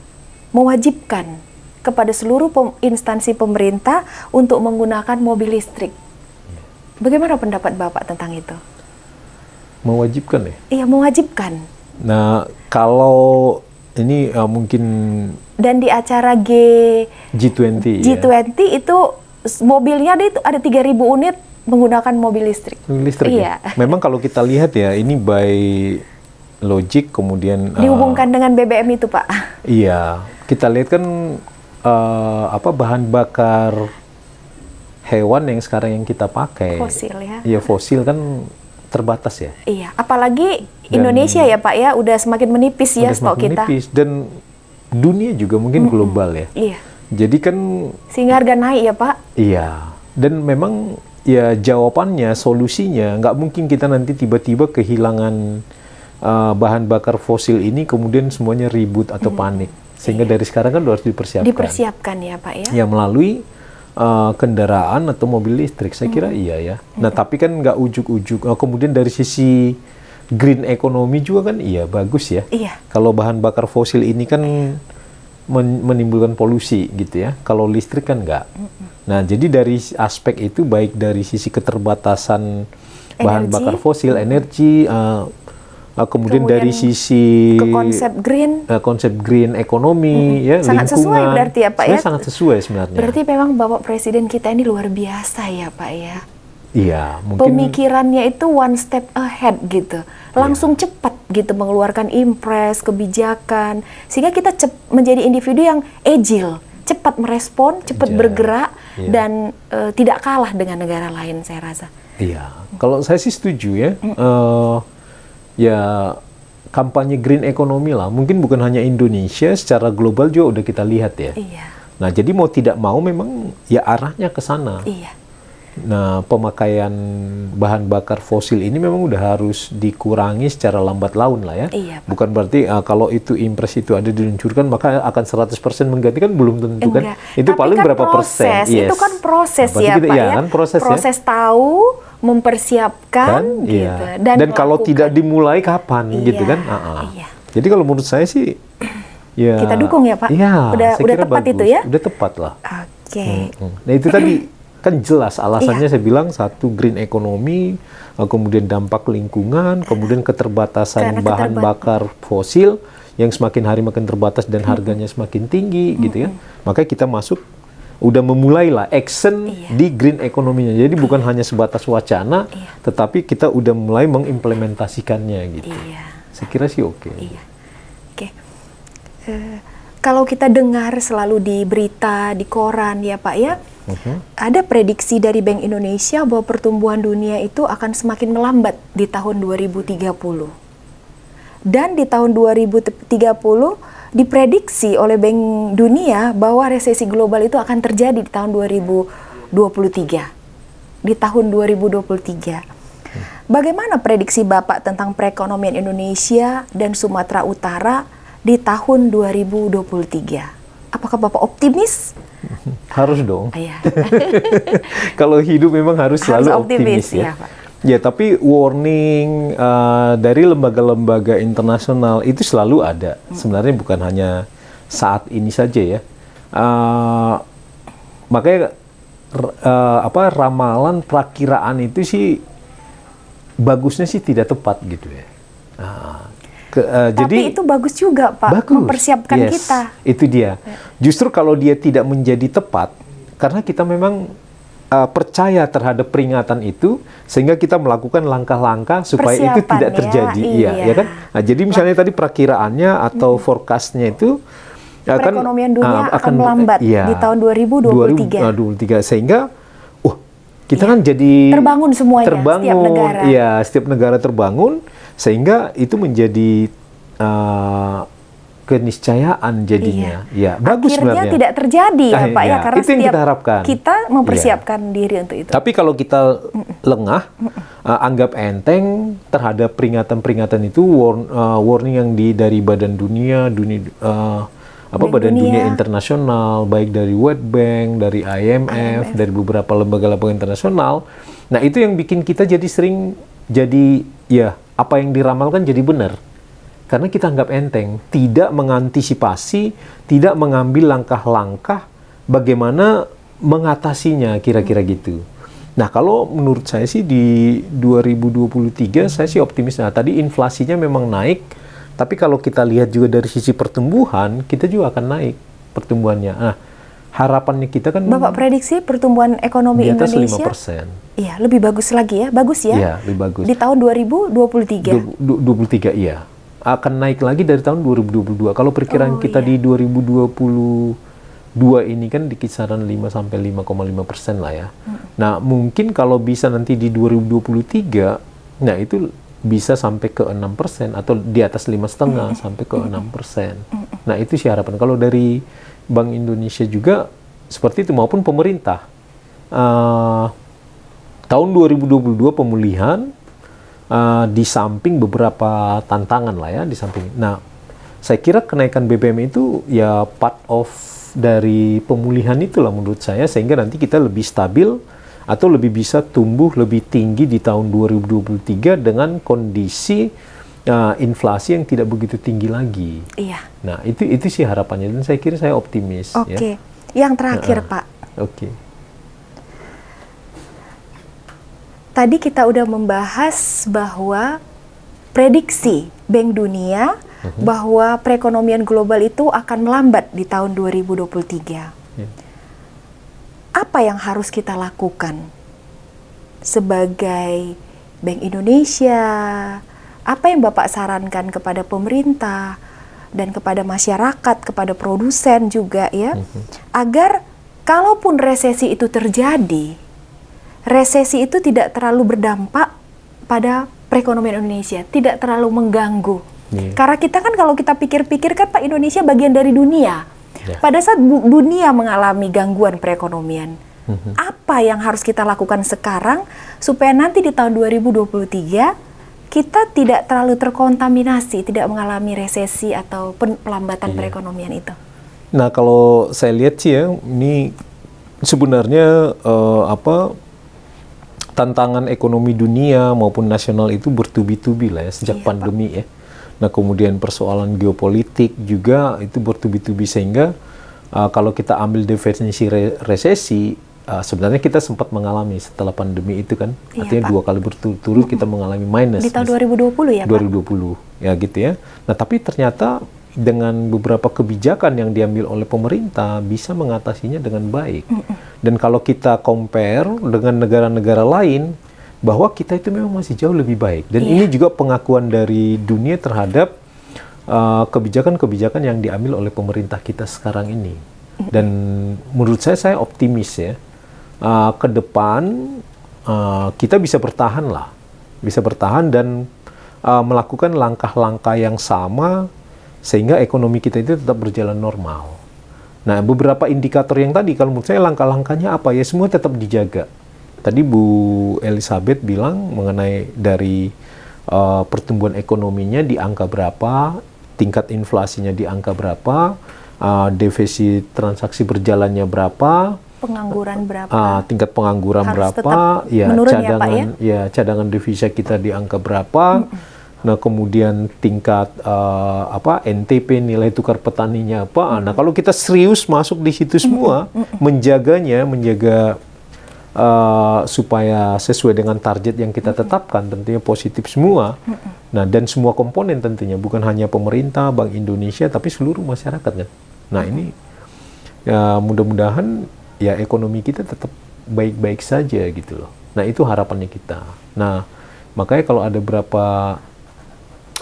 mewajibkan kepada seluruh instansi pemerintah untuk menggunakan mobil listrik. Bagaimana pendapat Bapak tentang itu?
Mewajibkan ya?
Iya, mewajibkan.
Nah, kalau ini mungkin...
Dan di acara G20
ya?
itu mobilnya itu ada 3.000 unit menggunakan mobil listrik.
Iya. Ya? Memang kalau kita lihat ya, ini by logic kemudian
dihubungkan dengan BBM itu, Pak.
Iya, kita lihat kan bahan bakar hewan yang sekarang yang kita pakai.
Fosil ya.
Iya, fosil kan terbatas ya.
Iya, apalagi Indonesia ya Pak ya, udah semakin menipis ya
Udah
stok
semakin
kita.
menipis, dan dunia juga mungkin global ya.
Iya.
Jadi kan
Sehingga harga naik ya Pak.
iya, dan memang ya jawabannya, solusinya nggak mungkin kita nanti tiba-tiba kehilangan bahan bakar fosil ini kemudian semuanya ribut atau panik. Sehingga dari sekarang kan harus dipersiapkan.
Dipersiapkan ya Pak ya.
Ya melalui kendaraan atau mobil listrik, saya kira iya ya. Nah tapi kan nggak ujuk-ujuk. Kemudian dari sisi green economy juga kan iya bagus ya.
Iya.
Kalau bahan bakar fosil ini kan menimbulkan polusi gitu ya. Kalau listrik kan nggak. Nah jadi dari aspek itu baik dari sisi keterbatasan bahan
Energi.
bakar fosil, energi, kemudian dari sisi
ke konsep green
ekonomi, ya
sangat
lingkungan.
sesuai berarti ya Pak ya.
Sangat sesuai sebenarnya.
Berarti memang Bapak Presiden kita ini luar biasa ya Pak ya.
Iya, mungkin
Pemikirannya itu one step ahead gitu, langsung cepat gitu mengeluarkan impres, kebijakan, sehingga kita menjadi individu yang agile, cepat merespon, cepat
Iya.
bergerak,
Iya.
dan tidak kalah dengan negara lain saya rasa.
iya. Kalau saya sih setuju ya. Ya kampanye green economy lah. Mungkin bukan hanya Indonesia, secara global juga udah kita lihat ya.
Iya,
Nah, jadi mau tidak mau memang ya arahnya ke sana.
iya,
Nah, pemakaian bahan bakar fosil ini memang udah harus dikurangi secara lambat laun lah ya.
Iya, Pak.
Bukan berarti kalau itu impres itu ada diluncurkan maka akan 100% mengganti, kan belum tentu kan.
enggak.
Itu
Tapi
paling
kan
berapa persen?
proses, itu kan proses
Nah, berarti
ya
kita-
Pak
iya,
ya.
kan proses ya.
Tahu, mempersiapkan gitu,
iya.
dan
kalau
melakukan.
tidak dimulai kapan
Iya,
gitu kan.
iya.
Jadi kalau menurut saya sih ya
Kita dukung ya, Pak?
Iya,
Udah
saya kira
tepat
bagus.
itu ya?
Udah tepat lah.
Oke.
Nah itu tadi kan jelas alasannya.
Iya.
Saya bilang satu green economy, kemudian dampak lingkungan, kemudian keterbatasan
Karena
bahan bakar fosil yang semakin hari makin terbatas dan harganya semakin tinggi gitu ya. Makanya kita masuk udah memulailah action
Iya.
di green economy-nya. Jadi bukan hanya sebatas wacana, tetapi kita udah mulai mengimplementasikannya gitu.
Iya.
Saya kira sih oke.
Iya. Oke. Kalau kita dengar selalu di berita, di koran ya Pak ya, ada prediksi dari Bank Indonesia bahwa pertumbuhan dunia itu akan semakin melambat di tahun 2030. Dan di tahun 2030 diprediksi oleh Bank Dunia bahwa resesi global itu akan terjadi di tahun 2023. Di tahun 2023. Bagaimana prediksi Bapak tentang perekonomian Indonesia dan Sumatera Utara di tahun 2023? Apakah Bapak optimis?
Harus dong.
Iya.
Kalau hidup memang harus selalu optimis ya.
ya, Pak.
Ya, tapi warning dari lembaga-lembaga internasional itu selalu ada. Sebenarnya bukan hanya saat ini saja ya. Makanya ramalan perakiraan itu sih bagusnya sih tidak tepat gitu ya.
Tapi
jadi
itu bagus juga Pak,
bagus.
mempersiapkan
Yes,
kita.
itu dia. Justru kalau dia tidak menjadi tepat, karena kita memang percaya terhadap peringatan itu, sehingga kita melakukan langkah-langkah supaya itu
Persiapan
tidak
ya,
terjadi.
iya.
Ya kan? Nah, jadi misalnya tadi perakiraannya atau forecastnya itu
Perekonomian dunia akan melambat
iya,
di tahun 2023.
2023. Sehingga kita kan jadi
terbangun semuanya, setiap negara.
Iya, setiap negara terbangun, sehingga itu menjadi keniscayaan jadinya. Ya, bagus
Akhirnya
sebenarnya.
tidak terjadi ya Pak ya,
Iya,
karena
itu yang
setiap
kita harapkan.
kita mempersiapkan diri untuk itu.
Tapi kalau kita lengah, anggap enteng terhadap peringatan-peringatan itu, warning yang dari Badan Dunia, Badan Dunia Internasional, baik dari World Bank, dari IMF, dari beberapa lembaga-lembaga internasional. Nah, itu yang bikin kita jadi sering apa yang diramalkan jadi benar. Karena kita anggap enteng, tidak mengantisipasi, tidak mengambil langkah-langkah bagaimana mengatasinya, kira-kira gitu. Nah, kalau menurut saya sih di 2023 saya sih optimis. Nah, tadi inflasinya memang naik, tapi kalau kita lihat juga dari sisi pertumbuhan, kita juga akan naik pertumbuhannya. Nah, harapannya kita kan
Bapak prediksi pertumbuhan ekonomi
di atas
Indonesia
5%.
Iya, lebih bagus lagi ya. Bagus ya.
Iya, lebih bagus.
Di tahun 2023.
23 iya. Akan naik lagi dari tahun 2022. Kalau perkiraan kita di 2022 ini kan di kisaran 5 sampai 5,5% lah ya. Nah, mungkin kalau bisa nanti di 2023 Nah, itu bisa sampai ke 6% atau di atas 5,5 sampai ke 6%. Nah, itu sih harapan. Kalau dari Bank Indonesia juga seperti itu maupun pemerintah. Tahun 2022 pemulihan di samping beberapa tantangan lah ya di samping. Nah, saya kira kenaikan BBM itu ya part of dari pemulihan itulah menurut saya, sehingga nanti kita lebih stabil atau lebih bisa tumbuh lebih tinggi di tahun 2023 dengan kondisi inflasi yang tidak begitu tinggi lagi.
Iya.
Nah, itu sih harapannya, dan saya kira saya optimis.
Oke.
Ya.
Yang terakhir, Pak.
Oke.
Tadi kita udah membahas bahwa prediksi Bank Dunia bahwa perekonomian global itu akan melambat di tahun 2023.
Ya.
Apa yang harus kita lakukan sebagai Bank Indonesia? Apa yang Bapak sarankan kepada pemerintah dan kepada masyarakat, kepada produsen juga ya, agar kalaupun resesi itu terjadi, resesi itu tidak terlalu berdampak pada perekonomian Indonesia, tidak terlalu mengganggu. Karena kita kan kalau kita pikir-pikir kan Pak, Indonesia bagian dari dunia. Pada saat dunia mengalami gangguan perekonomian, apa yang harus kita lakukan sekarang supaya nanti di tahun 2023 kita tidak terlalu terkontaminasi, tidak mengalami resesi atau pelambatan perekonomian itu?
Nah, kalau saya lihat sih ya, ini sebenarnya tantangan ekonomi dunia maupun nasional itu bertubi-tubi lah ya sejak pandemi ya. Nah, kemudian persoalan geopolitik juga itu bertubi-tubi, sehingga kalau kita ambil definisi resesi, sebenarnya kita sempat mengalami setelah pandemi itu kan, artinya Pak, 2 kali berturut-turut kita mengalami minus.
Di tahun 2020 ya Pak?
2020, ya gitu ya. Nah, tapi ternyata dengan beberapa kebijakan yang diambil oleh pemerintah bisa mengatasinya dengan baik. Dan kalau kita compare dengan negara-negara lain, bahwa kita itu memang masih jauh lebih baik. Dan ini juga pengakuan dari dunia terhadap kebijakan-kebijakan yang diambil oleh pemerintah kita sekarang ini. Dan menurut saya optimis ya. Ke depan kita bisa bertahan lah. Bisa bertahan dan melakukan langkah-langkah yang sama sehingga ekonomi kita itu tetap berjalan normal. Nah, beberapa indikator yang tadi, kalau menurut saya langkah-langkahnya apa ya, semua tetap dijaga. Tadi Bu Elizabeth bilang mengenai dari pertumbuhan ekonominya di angka berapa, tingkat inflasinya di angka berapa, defisit transaksi berjalannya berapa,
pengangguran berapa,
tingkat pengangguran
harus
berapa, ya cadangan cadangan devisa kita di angka berapa. Nah, kemudian tingkat NTP, nilai tukar petaninya apa. Nah, kalau kita serius masuk di situ semua, menjaga supaya sesuai dengan target yang kita tetapkan, tentunya positif semua. Nah, dan semua komponen tentunya, bukan hanya pemerintah, Bank Indonesia, tapi seluruh masyarakat kan. Nah, ini ya mudah-mudahan ya ekonomi kita tetap baik-baik saja gitu loh. Nah, itu harapannya kita. Nah, makanya kalau ada berapa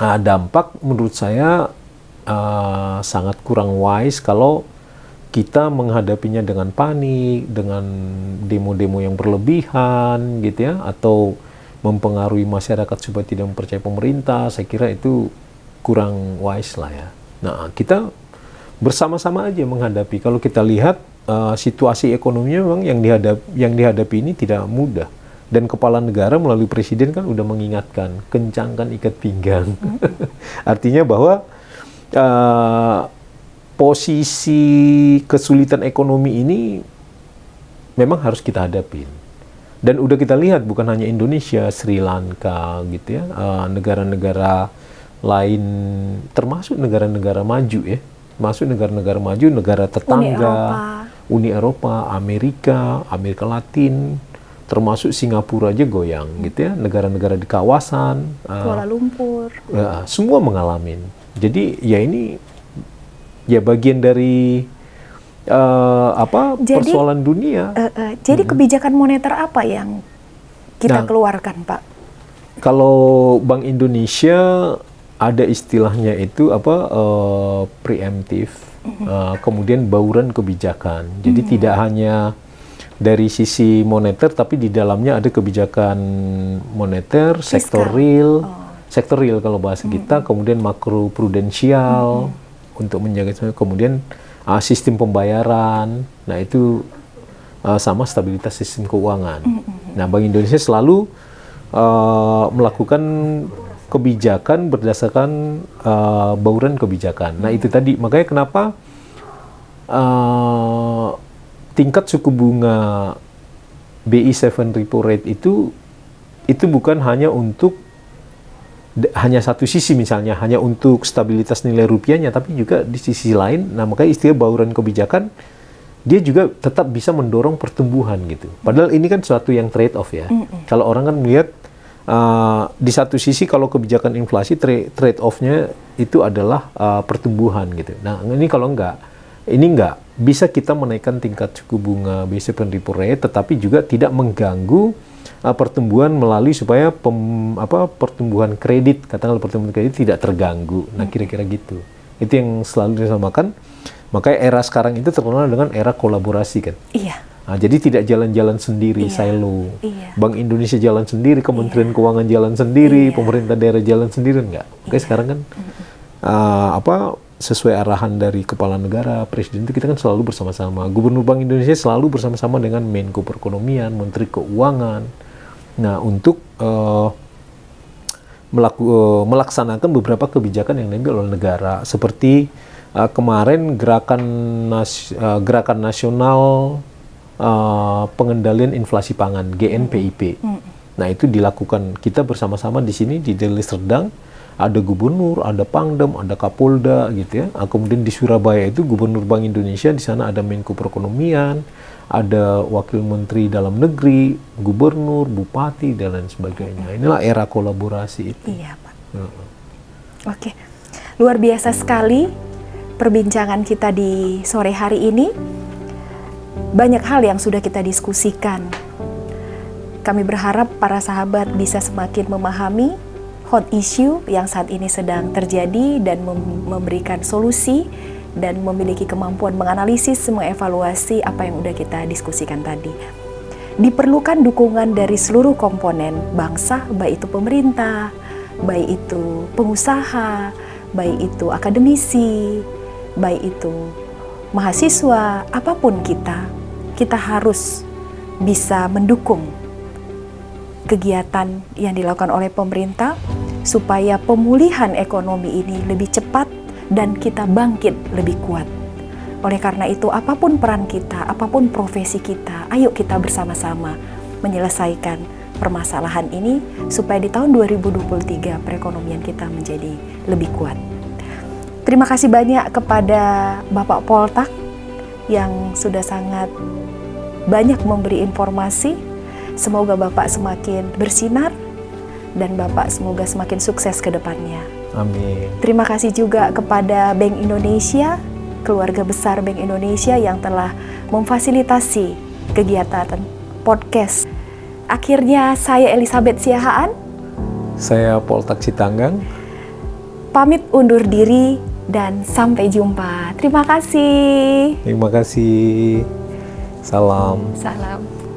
dampak, menurut saya sangat kurang wise kalau kita menghadapinya dengan panik, dengan demo-demo yang berlebihan gitu ya, atau mempengaruhi masyarakat supaya tidak mempercayai pemerintah. Saya kira itu kurang wise lah ya. Nah, kita bersama-sama aja menghadapi. Kalau kita lihat situasi ekonominya memang yang dihadapi ini tidak mudah. Dan kepala negara melalui presiden kan udah mengingatkan, kencangkan ikat pinggang. Artinya bahwa posisi kesulitan ekonomi ini memang harus kita hadapin. Dan udah kita lihat bukan hanya Indonesia, Sri Lanka gitu ya, negara-negara lain, termasuk negara-negara maju ya, masuk negara-negara maju, negara tetangga, Uni Eropa, Amerika Latin, termasuk Singapura aja goyang gitu ya, negara-negara di kawasan,
Kuala Lumpur,
semua mengalami. Jadi ya ini ya bagian dari persoalan dunia.
Jadi kebijakan moneter apa yang kita keluarkan, Pak?
Kalau Bank Indonesia ada istilahnya itu preemptif, kemudian bauran kebijakan. Jadi tidak hanya dari sisi moneter, tapi di dalamnya ada kebijakan moneter, sektor
Fiskal.
real, sektor real kalau bahasa kita, kemudian makro prudensial untuk menjaga, kemudian sistem pembayaran. Nah itu sama stabilitas sistem keuangan. Nah Bank Indonesia selalu melakukan kebijakan berdasarkan bauran kebijakan. Nah itu tadi, makanya kenapa tingkat suku bunga BI 7 repo rate itu bukan hanya untuk hanya satu sisi, misalnya hanya untuk stabilitas nilai rupiahnya, tapi juga di sisi lain. Nah makanya istilah bauran kebijakan, dia juga tetap bisa mendorong pertumbuhan gitu. Padahal ini kan suatu yang trade off ya. Kalau orang kan melihat di satu sisi kalau kebijakan inflasi trade off-nya itu adalah pertumbuhan gitu. Nah ini kalau ini enggak bisa kita menaikkan tingkat suku bunga BI 7 repo rate, tetapi juga tidak mengganggu pertumbuhan melalui supaya pertumbuhan kredit, katakanlah pertumbuhan kredit tidak terganggu. Nah kira-kira gitu. Itu yang selalu disamakan. Makanya era sekarang itu terkenal dengan era kolaborasi kan.
Iya.
Nah, jadi tidak jalan-jalan sendiri, silo.
Iya.
Bank Indonesia jalan sendiri, Kementerian Keuangan jalan sendiri, pemerintah daerah jalan sendiri, enggak. Oke, sekarang kan sesuai arahan dari kepala negara, presiden itu kita kan selalu bersama-sama. Gubernur Bank Indonesia selalu bersama-sama dengan Menko Perekonomian, Menteri Keuangan. Nah, untuk melaksanakan beberapa kebijakan yang diambil oleh negara, seperti kemarin gerakan nasional pengendalian inflasi pangan (GNPIP). Nah itu dilakukan kita bersama-sama di sini di Deli Serdang, ada gubernur, ada pangdam, ada kapolda gitu ya. Kemudian di Surabaya itu gubernur Bank Indonesia, di sana ada Menko Perekonomian, ada wakil menteri dalam negeri, gubernur, bupati dan lain sebagainya. Inilah era kolaborasi itu.
Iya Pak. Oke, luar biasa sekali perbincangan kita di sore hari ini. Banyak hal yang sudah kita diskusikan. Kami berharap para sahabat bisa semakin memahami hot issue yang saat ini sedang terjadi dan memberikan solusi dan memiliki kemampuan menganalisis, mengevaluasi apa yang sudah kita diskusikan tadi. Diperlukan dukungan dari seluruh komponen bangsa, baik itu pemerintah, baik itu pengusaha, baik itu akademisi, baik itu mahasiswa, apapun kita harus bisa mendukung kegiatan yang dilakukan oleh pemerintah supaya pemulihan ekonomi ini lebih cepat dan kita bangkit lebih kuat. Oleh karena itu, apapun peran kita, apapun profesi kita, ayo kita bersama-sama menyelesaikan permasalahan ini supaya di tahun 2023 perekonomian kita menjadi lebih kuat. Terima kasih banyak kepada Bapak Poltak yang sudah sangat banyak memberi informasi. Semoga Bapak semakin bersinar dan Bapak semoga semakin sukses ke depannya.
Amin.
Terima kasih juga kepada Bank Indonesia, keluarga besar Bank Indonesia yang telah memfasilitasi kegiatan podcast. Akhirnya saya Elizabeth Siahaan.
Saya Poltak Sitanggang.
Pamit undur diri dan sampai jumpa. Terima kasih.
Terima kasih. Salam.
Salam.